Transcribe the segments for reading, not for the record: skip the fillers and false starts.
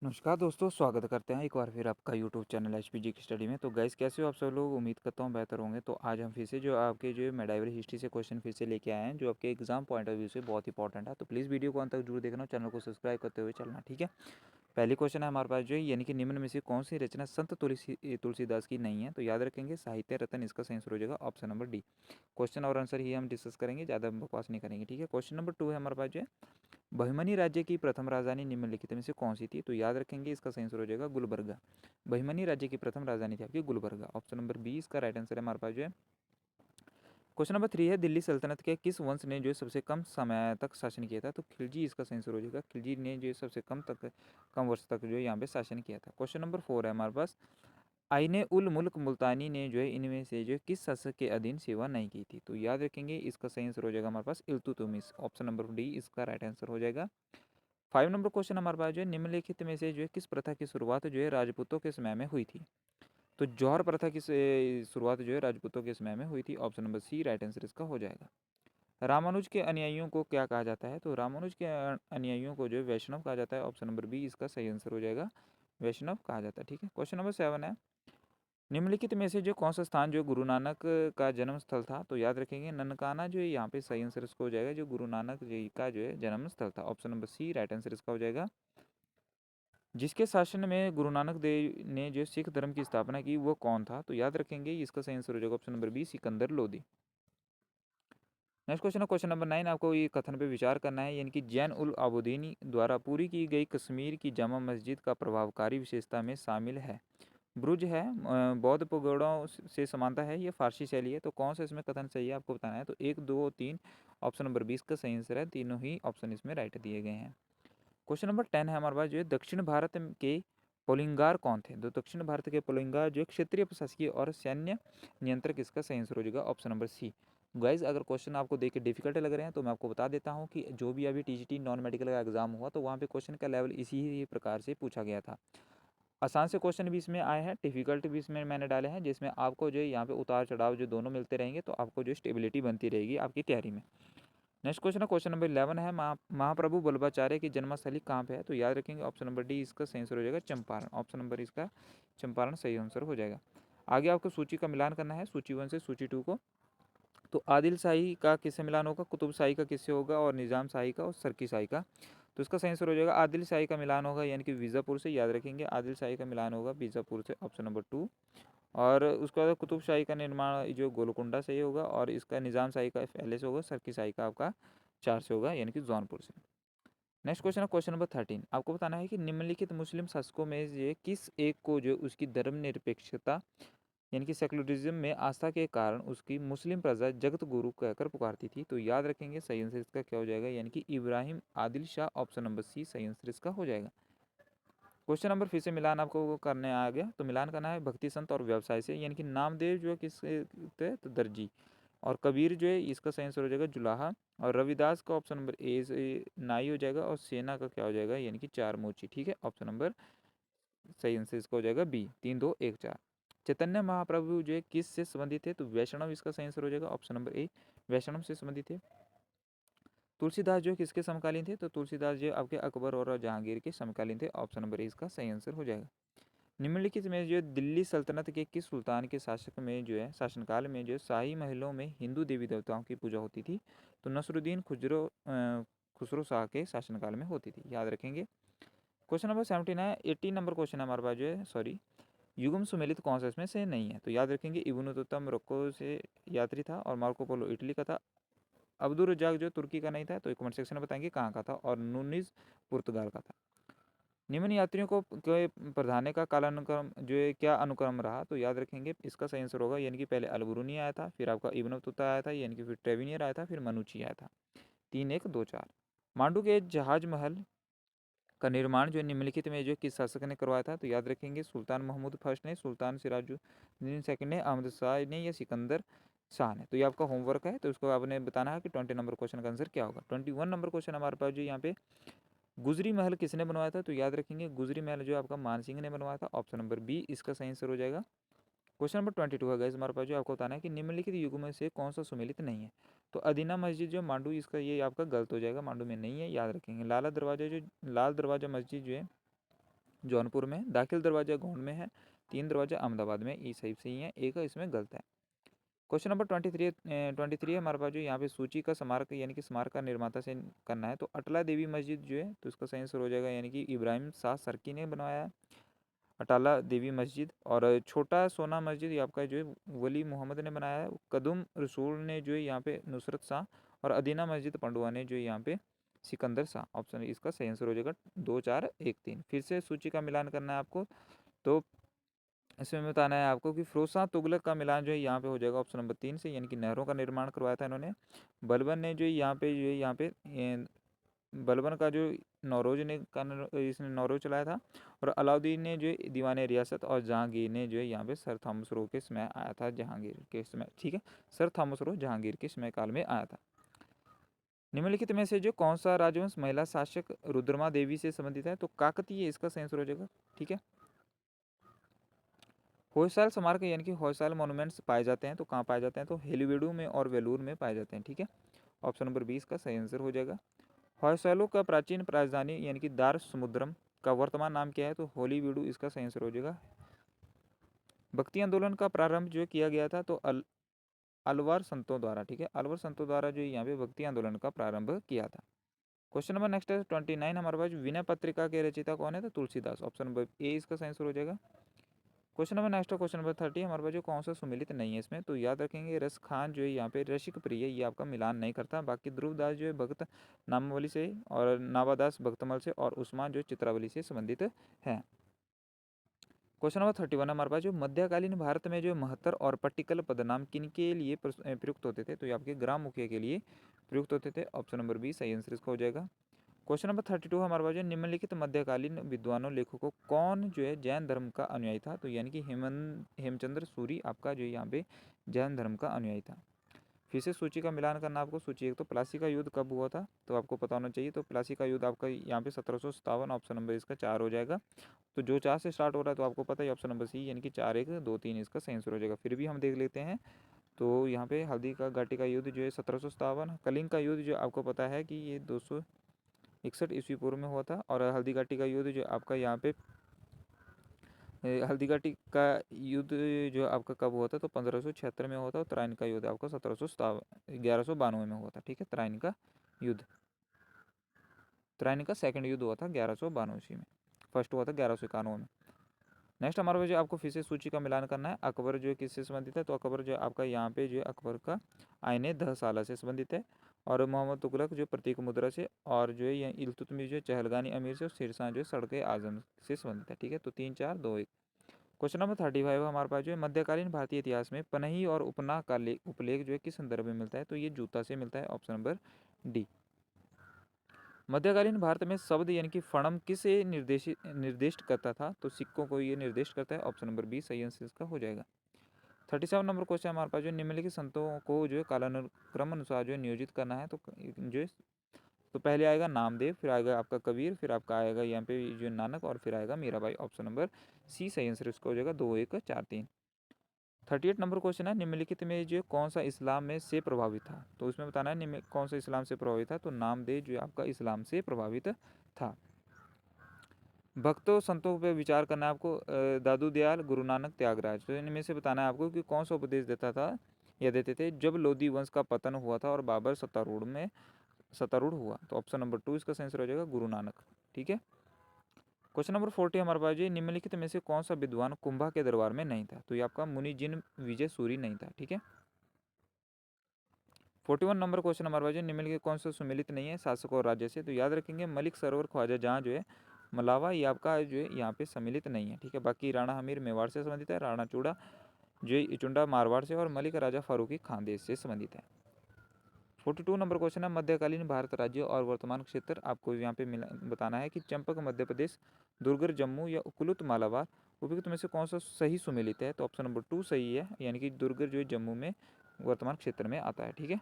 नमस्कार दोस्तों, स्वागत करते हैं एक बार फिर आपका यूट्यूब चैनल एचपीजी की स्टडी में। तो गाइस, कैसे हो आप सब लोग? उम्मीद करता हूँ बेहतर होंगे। तो आज हम फिर से जो आपके जो मेडाइवल हिस्ट्री से क्वेश्चन फिर से लेके आए हैं, जो आपके एग्जाम पॉइंट ऑफ व्यू से बहुत इंपॉर्टेंट है। तो प्लीज़ वीडियो को अंत तक जरूर देखना, चैनल को सब्सक्राइब करते हुए चलना, ठीक है। पहली क्वेश्चन है हमारे पास जो है, यानी कि निम्न में से कौन सी रचना संत तुलसीदास की नहीं है? तो याद रखेंगे साहित्य रत्न, इसका सही आंसर हो जाएगा ऑप्शन नंबर डी। क्वेश्चन और आंसर ही हम डिस्कस करेंगे, ज़्यादा बकवास नहीं करेंगे, ठीक है। क्वेश्चन नंबर 2 है हमारे पास जो है, बहमनी राज्य की प्रथम राजधानी निम्नलिखित में से कौन सी थी? तो याद रखेंगे इसका सही आंसर हो जाएगा गुलबर्गा। बहमनी राज्य की प्रथम राजधानी थी आपकी गुलबर्गा। ऑप्शन नंबर बी इसका राइट आंसर है हमारे पास जो है। क्वेश्चन नंबर 3 है, दिल्ली सल्तनत के किस वंश ने जो है सबसे कम समय तक शासन किया था? तो खिलजी इसका सही आंसर हो जाएगा। खिलजी ने जो है सबसे कम वर्ष तक जो है यहाँ पे शासन किया था। क्वेश्चन नंबर 4 है हमारे पास, आईने उल मुल्क मुल्तानी ने जो है इनमें से जो है किस शासक के अधीन सेवा नहीं की थी? तो याद रखेंगे इसका सही आंसर हो जाएगा हमारे पास इल्तुतमिश। ऑप्शन नंबर डी इसका राइट आंसर हो जाएगा। 5 नंबर क्वेश्चन हमारे पास जो है, निम्नलिखित में से जो है किस प्रथा की शुरुआत जो है राजपूतों के समय में हुई थी? तो जौहर प्रथा की शुरुआत जो है राजपूतों के समय में हुई थी। Option number C right answer इसका हो जाएगा। रामानुज के अनुयायियों को क्या कहा जाता है? तो रामानुज के अनुयायियों को जो है वैष्णव कहा जाता है। ऑप्शन नंबर बी इसका सही आंसर हो जाएगा, वैष्णव कहा जाता है, ठीक है। क्वेश्चन नंबर 7 है, निम्नलिखित में से जो कौन सा स्थान जो गुरु नानक का जन्म स्थल था? तो याद रखेंगे ननकाना जो है यहाँ पे सही आंसर इसको हो जाएगा, जो गुरु नानक जी का जो है जन्म स्थल था। Option number C right answer इसका हो जाएगा। जिसके शासन में गुरु नानक देव ने जो सिख धर्म की स्थापना की वो कौन था? तो याद रखेंगे इसका सही आंसर हो जाएगा option number B Sikandar Lodhi. Next question है क्वेश्चन नंबर 9। आपको ये कथन पे विचार करना है, यानी कि जैन उल आबुदीन द्वारा पूरी की गई कश्मीर की जामा मस्जिद का प्रभावकारी विशेषता में शामिल है? ब्रुज है, बौद्ध पगोड़ों से समानता है, ये फारसी शैली है। तो कौन सा इसमें कथन सही है आपको बताना है। तो 1, 2, 3 ऑप्शन नंबर 20 का सही आंसर है। तीनों ही ऑप्शन इसमें राइट दिए गए हैं। क्वेश्चन नंबर 10 है हमारे पास जो है, दक्षिण भारत के पोलिंगार कौन थे? तो दक्षिण भारत के पोलिंगार जो क्षेत्रीय प्रशासकीय और सैन्य नियंत्रक, इसका सही आंसर हो जाएगा ऑप्शन नंबर सी। गाइज, अगर क्वेश्चन आपको देख के डिफिकल्ट लग रहे हैं तो मैं आपको बता देता हूँ कि जो भी अभी टीजीटी नॉन मेडिकल का एग्जाम हुआ तो वहाँ पे क्वेश्चन का लेवल इसी ही प्रकार से पूछा गया था। आसान से क्वेश्चन भी इसमें आए हैं, डिफिकल्ट भी इसमें मैंने डाले हैं, जिसमें आपको जो है यहाँ पे उतार चढ़ाव जो दोनों मिलते रहेंगे, तो आपको जो स्टेबिलिटी बनती रहेगी आपकी तैयारी में। नेक्स्ट क्वेश्चन है क्वेश्चन नंबर 11 है, महाप्रभु वल्लभाचार्य की जन्मस्थली कहाँ पे है? तो याद रखेंगे ऑप्शन नंबर डी इसका सही आंसर हो जाएगा चंपारण। ऑप्शन नंबर इसका चंपारण सही आंसर हो जाएगा। आगे आपको सूची का मिलान करना है, सूची 1 से सूची 2 को। तो आदिल शाही का किससे मिलान होगा, कुतुब शाही का किससे होगा, और निज़ाम शाही का और सरकी शाही का? तो इसका सही आंसर हो जाएगा आदिल शाही का मिलान होगा, यानी कि बीजापुर से। याद रखेंगे आदिल शाही का मिलान होगा बीजापुर से, ऑप्शन नंबर 2। और उसके बाद कुतुब शाही का निर्माण जो गोलकुंडा से ही होगा, और इसका निज़ाम शाही का पहले से होगा, सरकी शाही का आपका 4 से होगा, यानी कि जौनपुर से। नेक्स्ट क्वेश्चन है क्वेश्चन नंबर 13। आपको बताना है कि निम्नलिखित मुस्लिम शासकों में से किस एक को जो उसकी धर्मनिरपेक्षता यानी कि सेकुलरिज्म में आस्था के कारण उसकी मुस्लिम प्रजा जगत गुरु कहकर पुकारती थी? तो याद रखेंगे सही आंसर इसका क्या हो जाएगा, यानी कि Ibrahim Adil Shah. Option number C सही आंसर इसका हो जाएगा। क्वेश्चन नंबर फिर से मिलान आपको करने आ गया, तो मिलान करना है भक्ति संत और व्यवसाय से, यानी कि नामदेव जो है किससे थे? तो दर्जी। और कबीर जो है इसका सही आंसर हो जाएगा जुलाहा। और रविदास का ऑप्शन नंबर ए से नाई हो जाएगा। और सेना का क्या हो जाएगा, यानी कि चार मोची, ठीक है। ऑप्शन नंबर सही आंसर इसका हो जाएगा बी, 3, 2, 1, 4। चैतन्य महाप्रभु जो है किस से संबंधित थे? तो वैष्णव इसका सही आंसर हो जाएगा ऑप्शन नंबर ए, वैष्णव से संबंधित थे। तुलसीदास जो है किसके समकालीन थे? तो तुलसीदास जो आपके अकबर और जहांगीर के समकालीन थे। ऑप्शन नंबर ए इसका सही आंसर हो जाएगा। निम्नलिखित में जो है दिल्ली सल्तनत के किस सुल्तान के शासक में जो है शासनकाल में जो है शाही महलों में हिंदू देवी देवताओं की पूजा होती थी? तो नसरुद्दीन खुसरो शाह के शासनकाल में होती थी। याद रखेंगे। क्वेश्चन नंबर 17 है, 18 नंबर क्वेश्चन हमारे पास जो है, सॉरी, युगम सुमेलित कौन सा इसमें से नहीं है? तो याद रखेंगे इब्न बतूता मोरक्को से यात्री था, और मार्को पोलो इटली का था। अब्दुल रज्जाक जो तुर्की का नहीं था, तो कमेंट सेक्शन में बताएंगे कहाँ का था। और नूनिज पुर्तगाल का था। निम्न यात्रियों को के प्रधाने का कालानुक्रम जो है क्या अनुक्रम रहा? तो याद रखेंगे इसका सही आंसर होगा, यानी कि पहले अलबरूनी आया था, फिर आपका इब्न बतूता आया था, यानी कि फिर ट्रेविनियर आया था, फिर मनुची आया था। 3, 1, 2, 4। मांडू के जहाज महल का निर्माण जो है निम्नलिखित में जो किस शासक ने करवाया था? तो याद रखेंगे सुल्तान महमूद फर्स्ट ने, सुल्तान सिराजुद्दीन सेकंड ने, अहमद शाह ने, या सिकंदर शाह ने? तो ये आपका होमवर्क है, तो इसको आपने बताना है कि 20 नंबर क्वेश्चन का आंसर क्या होगा। 21 नंबर क्वेश्चन हमारे पास जो यहाँ पे, गुजरी महल किसने बनवाया था? तो याद रखेंगे गुजरी महल जो आपका मानसिंह ने बनवाया था। ऑप्शन नंबर बी इसका सही आंसर हो जाएगा। क्वेश्चन नंबर 22 है गाइस हमारे पास, जो आपको बताना है कि निम्नलिखित युगों में से कौन सा सुमेलित नहीं है? तो अदीना मस्जिद जो मांडू, इसका ये आपका गलत हो जाएगा, मांडू में नहीं है। याद रखेंगे लाल दरवाजा मस्जिद जो है जौनपुर में। दाखिल दरवाजा गौड़ में है। 3 दरवाजा अहमदाबाद में। ये सही है, एक इसमें गलत है। क्वेश्चन नंबर 23 है हमारे पास जो यहाँ पे सूची का स्मारक यानी कि स्मारक का निर्माता से करना है। तो अटला देवी मस्जिद जो है तो इसका सही आंसर हो जाएगा, यानी कि इब्राहिम शाह सर्की ने बनवाया है अटाला देवी मस्जिद। और छोटा सोना मस्जिद ये आपका जो है वली मोहम्मद ने बनाया है। कदुम रसूल ने जो है यहाँ पे नुसरत शाह। और अदीना मस्जिद पंडुआ ने जो यहाँ पे सिकंदर शाह। ऑप्शन इसका सही आंसर हो जाएगा 2 4 1 3। फिर से सूची का मिलान करना है आपको। तो इसमें बताना है आपको कि फिरोज शाह तुगलक का मिलान जो है यहाँ पे हो जाएगा ऑप्शन नंबर 3 से, यानी कि नहरों का निर्माण करवाया था इन्होंने। बलबन ने जो यहाँ पे बलबन का जो नौरोज ने इसने नौरोज चलाया था। और अलाउद्दीन ने जो दीवान रियासत। और जहांगीर ने जो है यहाँ पे सर थॉमस रो के समय आया था, जहांगीर के समय, ठीक है। सर थॉमस रो जहांगीर के समय काल में आया था। निम्नलिखित में से जो कौन सा राजवंश महिला शासक रुद्रमा देवी से संबंधित है? तो काकतीय इसका सही आंसर हो जाएगा, ठीक है। होयसाल स्मारक यानी कि होयसाल मॉन्यूमेंट्स पाए जाते हैं तो कहाँ पाए जाते हैं? तो हेलीवेडू में और वेलूर में पाए जाते हैं, ठीक है। ऑप्शन नंबर 20 का सही आंसर हो जाएगा। होयसालों का प्राचीन राजधानी यानी कि दार समुद्रम का वर्तमान नाम क्या है? तो होलीवीडू इसका सही आंसर हो जाएगा। भक्ति आंदोलन का प्रारंभ जो किया गया था तो अलवर संतों द्वारा, ठीक है। अलवर संतों द्वारा जो यहाँ पे भक्ति आंदोलन का प्रारंभ किया था। क्वेश्चन नंबर नेक्स्ट है 29 हमारे पास। विनय पत्रिका के रचयिता कौन है? तो तुलसीदास। ऑप्शन नंबर ए इसका सही आंसर हो जाएगा। क्वेश्चन नंबर नेक्स्ट है क्वेश्चन नंबर 30 हमारे पास जो कौन सा सुमिलित नहीं है इसमें? तो याद रखेंगे रस खान जो है यहाँ पे रसिक प्रिय ये आपका मिलान नहीं करता। बाकी ध्रुवदास जो है भक्त नामावली से और नावादास भक्तमल से और उस्मान जो चित्रावली से संबंधित है। क्वेश्चन नंबर 31 हमारे पास जो मध्यकालीन भारत में जो महत्तर और पट्टिकल पदनाम किनके लिए प्रयुक्त होते थे? तो ये आपके ग्राम मुखिया के लिए प्रयुक्त होते थे। ऑप्शन नंबर बी सही आंसर इसका हो जाएगा। क्वेश्चन नंबर 32 हमारे पास जो निम्नलिखित मध्यकालीन विद्वानों लेखकों कौन जो है जैन धर्म का अनुयायी था? तो यानी कि हेमचंद्र सूरी आपका जो यहाँ पे जैन धर्म का अनुयायी था। फिर से सूची का मिलान करना आपको। सूची एक तो प्लासी का युद्ध कब हुआ था? तो आपको पता होना चाहिए। तो प्लासी का युद्ध आपका यहाँ पे 1757। ऑप्शन नंबर इसका 4 हो जाएगा। तो जो 4 से स्टार्ट हो रहा है तो आपको पता है ऑप्शन नंबर सी यानी कि 4 1 2 3 इसका सही आंसर हो जाएगा। फिर भी हम देख लेते हैं। तो यहाँ पे हल्दी का घाटी का युद्ध जो है 1757। कलिंग का युद्ध जो आपको पता है कि ये 261 ईस्वी पूर्व में हुआ था। और हल्दी घाटी का युद्ध जो आपका यहाँ पे हल्दी घाटी का युद्ध जो आपका कब हुआ था? तो 1576 में हुआ था। और त्राइन का युद्ध आपका 1192 में हुआ था, ठीक है। त्राइन का युद्ध, त्राइन का सेकंड युद्ध हुआ था 1192 ईस्वी में। फर्स्ट हुआ था 1191 में। नेक्स्ट हमारे पास जो आपको फिर से सूची का मिलान करना है। अकबर जो है किससे संबंधित है? तो अकबर जो आपका यहाँ पे जो है अकबर का आईने 10 साल से संबंधित है। और मोहम्मद तुगलक जो प्रतीक मुद्रा से। और जो है ये इल्तुतमिश जो है चहलगानी अमीर से। और शेरशाह जो है सड़के आजम से संबंधित है, ठीक है। तो 3 4 2 1। क्वेश्चन नंबर 35 हमारे पास जो है मध्यकालीन भारतीय इतिहास में पनही और उपना का उपलेख जो है किस संदर्भ में मिलता है? तो ये जूता से मिलता है। Option number D. मध्यकालीन भारत में शब्द यानी कि फणम किसे निर्दिष्ट करता था? तो सिक्कों को ये निर्दिष्ट करता है। ऑप्शन नंबर बी सही आंसर इसका हो जाएगा। 37 नंबर क्वेश्चन हमारे पास जो निम्नलिखित संतों को जो है कालानुक्रम अनुसार जो है नियोजित करना है। तो जो तो पहले आएगा नामदेव, फिर आएगा आपका कबीर, फिर आपका आएगा यहाँ पे जो नानक, और फिर आएगा मीराबाई। ऑप्शन नंबर सी सही आंसर इसका हो जाएगा 2 1 4 3। 38 नंबर क्वेश्चन है निम्नलिखित में जो कौन सा इस्लाम में से प्रभावित था? तो इसमें बताना है कौन सा इस्लाम से प्रभावित था। तो नामदेव जो आपका इस्लाम से प्रभावित था। भक्तों संतों पर विचार करना है आपको। दादू दयाल, गुरु नानक, त्यागराज। तो इनमें से बताना है आपको कि कौन सा उपदेश देता था या देते थे जब लोधी वंश का पतन हुआ था और बाबर सत्तारूढ़ हुआ? तो ऑप्शन नंबर 2 इसका आंसर हो जाएगा गुरु नानक, ठीक है। क्वेश्चन नंबर 40 हमारे पास ये निम्नलिखित में से कौन सा विद्वान कुंभा के दरबार में नहीं था? तो ये आपका मुनि जिन विजय सूरी नहीं था, ठीक है। 41 नंबर क्वेश्चन हमारे पास निम्नलिखित कौन सा सुमिलित नहीं है शासक और राज्य से? तो याद रखेंगे मलिक सरोवर ख्वाजा जहाँ जो है मलावा ये आपका जो है यहाँ पे सम्मिलित नहीं है, ठीक है। बाकी राणा हमीर मेवाड़ से संबंधित है, राणा चूड़ा जो है इचुंडा मारवाड़ से, और मलिक राजा फारूकी खानदेश से संबंधित है। 42 नंबर क्वेश्चन है मध्यकालीन भारत राज्य और वर्तमान क्षेत्र आपको यहाँ पे बताना है कि चंपक मध्य प्रदेश, दुर्गर जम्मू या कुलुत मालाबार उपयुक्त में से कौन सा सही सुमेलित है? तो ऑप्शन नंबर 2 सही है, यानी कि दुर्गर जो है जम्मू में वर्तमान क्षेत्र में आता है, ठीक है।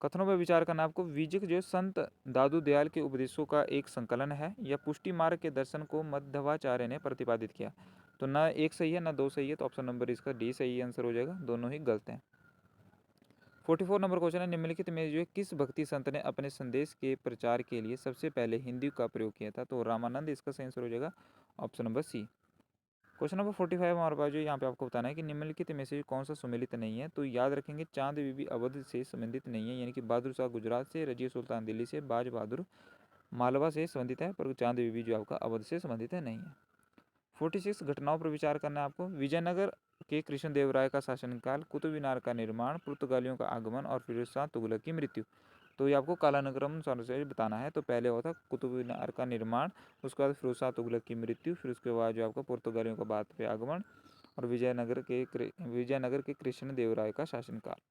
कथनों पर विचार करना आपको। विजय जो संत दादू दयाल के उपदेशों का एक संकलन है या पुष्टि मार्ग के दर्शन को मध्वाचार्य ने प्रतिपादित किया? तो ना एक सही है ना 2 सही है। तो ऑप्शन नंबर इसका डी सही आंसर हो जाएगा, दोनों ही गलत हैं। 44 नंबर क्वेश्चन है, निम्नलिखित में जो है किस भक्ति संत ने अपने संदेश के प्रचार के लिए सबसे पहले हिंदी का प्रयोग किया था? तो रामानंद इसका सही आंसर हो जाएगा option number C. Question number 45 हमारे पास जो यहाँ पे आपको बताना है कि निम्नलिखित में से कौन सा सुमेलित नहीं है? तो याद रखेंगे चांद बीबी अवध से संबंधित नहीं है, यानी कि बहादुर शाह गुजरात से, रजिया सुल्तान दिल्ली से, बाज बहादुर मालवा से संबंधित है, पर चांद बीबी जो आपका अवध से संबंधित है नहीं है। 46 घटनाओं पर विचार करना है आपको। विजयनगर के कृष्णदेवराय का शासनकाल, कुतुब मीनार का निर्माण, पुर्तगालियों का आगमन और फिरोज शाह तुगलक की मृत्यु। तो ये आपको कालानुक्रम से बताना है। तो पहले होता कुतुब मीनार का निर्माण, उसके बाद फिरोज शाह तुगलक की मृत्यु, फिर उसके बाद जो आपका पुर्तगालियों का बाद पे आगमन और विजयनगर के कृष्णदेवराय का शासनकाल।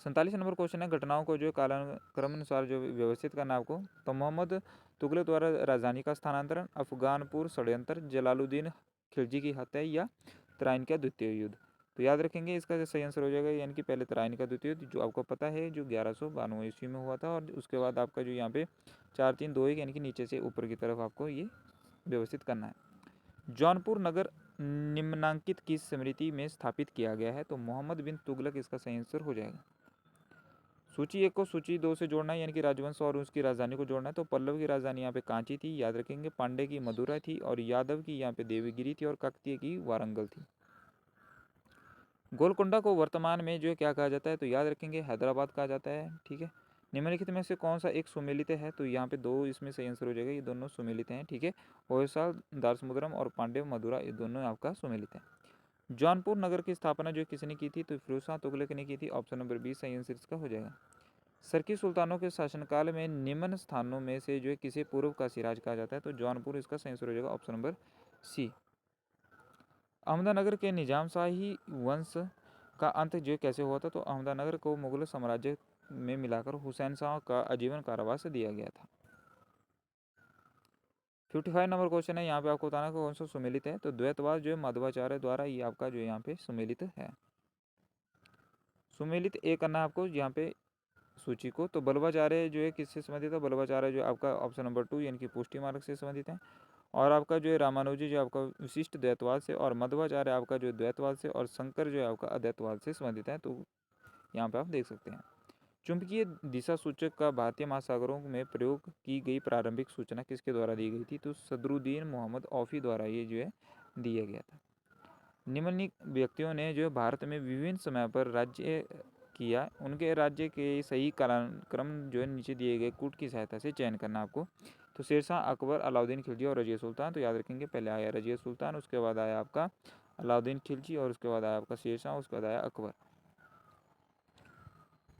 47 नंबर क्वेश्चन है, घटनाओं को जो कालानुक्रम अनुसार जो व्यवस्थित करना आपको। तो मोहम्मद तुगलक द्वारा राजधानी का स्थानांतरण, अफगानपुर षड्यंत्र, जलालुद्दीन खिलजी की हत्या या तराइन का द्वितीय युद्ध। तो याद रखेंगे इसका जो सही आंसर हो जाएगा, यानी कि पहले तराइन का द्वितीय युद्ध जो आपको पता है जो 1192 ईस्वी में हुआ था, और उसके बाद आपका जो यहाँ पे 4-3-2-1 यानी कि नीचे से ऊपर की तरफ आपको ये व्यवस्थित करना है। जौनपुर नगर निम्नांकित की स्मृति में स्थापित किया गया है? तो मोहम्मद बिन तुगलक इसका सही आंसर हो जाएगा। सूची 1 को सूची 2 से जोड़ना है, यानी कि राजवंश और उसकी राजधानी को जोड़ना है। तो पल्लव की राजधानी यहाँ पे कांची थी, याद रखेंगे। पांडे की मदुरा थी, और यादव की यहाँ पे देवगिरी थी, और काकतीय की वारंगल थी। गोलकोंडा को वर्तमान में जो है क्या कहा जाता है? तो याद रखेंगे हैदराबाद कहा जाता है। ठीक है, निम्नलिखित में से कौन सा एक सुमेलित है? तो यहाँ पे 2 इसमें सही आंसर हो जाएगा, ये दोनों सुमेलित हैं। ठीक है, होयसाल दारसमुद्रम और पांडे मदुरा, ये दोनों आपका सुमेलित है। जौनपुर नगर की स्थापना जो किसने की थी? तो फिरोज शाह तुगलक ने की थी। ऑप्शन नंबर 20 सही आंसर इसका हो जाएगा। सरकी सुल्तानों के शासनकाल में निम्न स्थानों में से जो है किसे पूर्व का सिराज कहा जाता है? तो जौनपुर इसका सही आंसर हो जाएगा, ऑप्शन नंबर सी। अहमदनगर के निजामशाही वंश का अंत जो कैसे हुआ था? तो अहमदनगर को मुगल साम्राज्य में मिलाकर हुसैन शाह का आजीवन कारावास दिया गया था। 55 नंबर क्वेश्चन है, यहाँ पे आपको बताना कौन सा सुमेलित है? तो द्वैतवाद जो है माधवाचार्य द्वारा ये आपका जो यहाँ पे सुमेलित है। सुमेलित ए करना है आपको यहाँ पे सूची को। तो बल्लभाचार्य जो है किससे संबंधित है? बल्लभाचार्य जो आपका ऑप्शन नंबर 2 यानी कि पुष्टि मार्ग से संबंधित है। और आपका जो है रामानुजी जो आपका विशिष्ट द्वैतवाद से, और मध्वाचार्य आपका जो द्वैतवाद से, और शंकर जो है आपका अद्वैतवाद से संबंधित है। तो यहाँ पे आप देख सकते हैं। चुंबकीय दिशा सूचक का भारतीय महासागरों में प्रयोग की गई प्रारंभिक सूचना किसके द्वारा दी गई थी? तो सदरुद्दीन मोहम्मद औफी द्वारा ये जो है दिया गया था। निम्नलिखित व्यक्तियों ने जो है भारत में विभिन्न समय पर राज्य किया, उनके राज्य के सही कालक्रम जो है नीचे दिए गए कूट की सहायता से चयन करना आपको। तो शेरशाह, अकबर, अलाउद्दीन खिलजी और रजिया सुल्तान। तो याद रखेंगे पहले आया रजिया सुल्तान, उसके बाद आया आपका अलाउद्दीन खिलजी, और उसके बाद आया आपका शेरशाह, उसके बाद आया अकबर।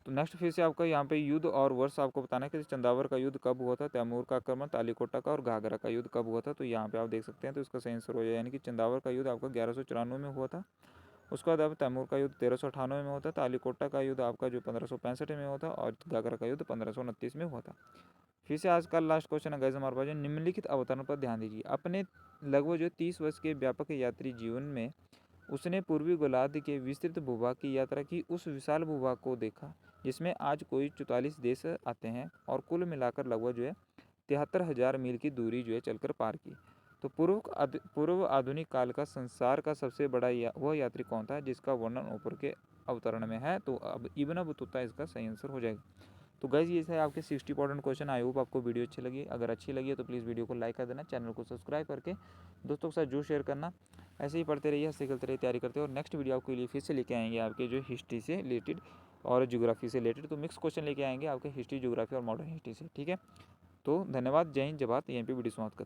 तो नेक्स्ट फिर से आपका यहाँ पे युद्ध और वर्ष आपको बताना है कि चंदावर का युद्ध कब हुआ था, तैमूर का आक्रमण, तालीकोटा का और घाघरा का युद्ध कब हुआ था। तो यहाँ पे आप देख सकते हैं। तो इसका सही आंसर हो जाए, यानी कि चंदावर का युद्ध आपका 1194 में हुआ था। उसके बाद अब तैमूर का युद्ध 1398 में होता, तालीकोटा का युद्ध आपका जो 1565 में होता, और घाघरा का युद्ध 1529 में हुआ था। फिर से आज का लास्ट क्वेश्चन है गाइस हमारे पास, निम्नलिखित अवतरण पर ध्यान दीजिए। अपने लगभग जो 30 वर्ष के व्यापक यात्री जीवन में उसने पूर्वी गोलार्ध के विस्तृत भूभाग की यात्रा की, उस विशाल भूभाग को देखा जिसमें आज कोई 44 देश आते हैं, और कुल मिलाकर लगभग जो है 73,000 मील की दूरी जो है चलकर पार की। तो पूर्व आधुनिक काल का संसार का सबसे बड़ा वह यात्री कौन था जिसका वर्णन ऊपर के अवतरण में है? तो अब इब्न बतूता इसका सही आंसर हो जाएगा। तो गाइज ये है आपके 60 इंपॉर्टेंट क्वेश्चन। आई होप आपको वीडियो अच्छी लगी। अगर अच्छी लगी है तो प्लीज़ वीडियो को लाइक कर देना, चैनल को सब्सक्राइब करके दोस्तों के साथ जरूर शेयर करना। ऐसे ही पढ़ते रहिए, हंसते खेलते रहिए, तैयारी करते हैं। और नेक्स्ट वीडियो आपके लिए फिर से लेके आएंगे आपके जो हिस्ट्री से रिलेटेड और ज्योग्राफी से रिलेटेड। तो मिक्स क्वेश्चन लेके आएंगे आपके हिस्ट्री, ज्योग्राफी और मॉडर्न हिस्ट्री से। ठीक है, तो धन्यवाद, जय हिंद, जय भारत। यहीं पे वीडियो समाप्त करते हैं।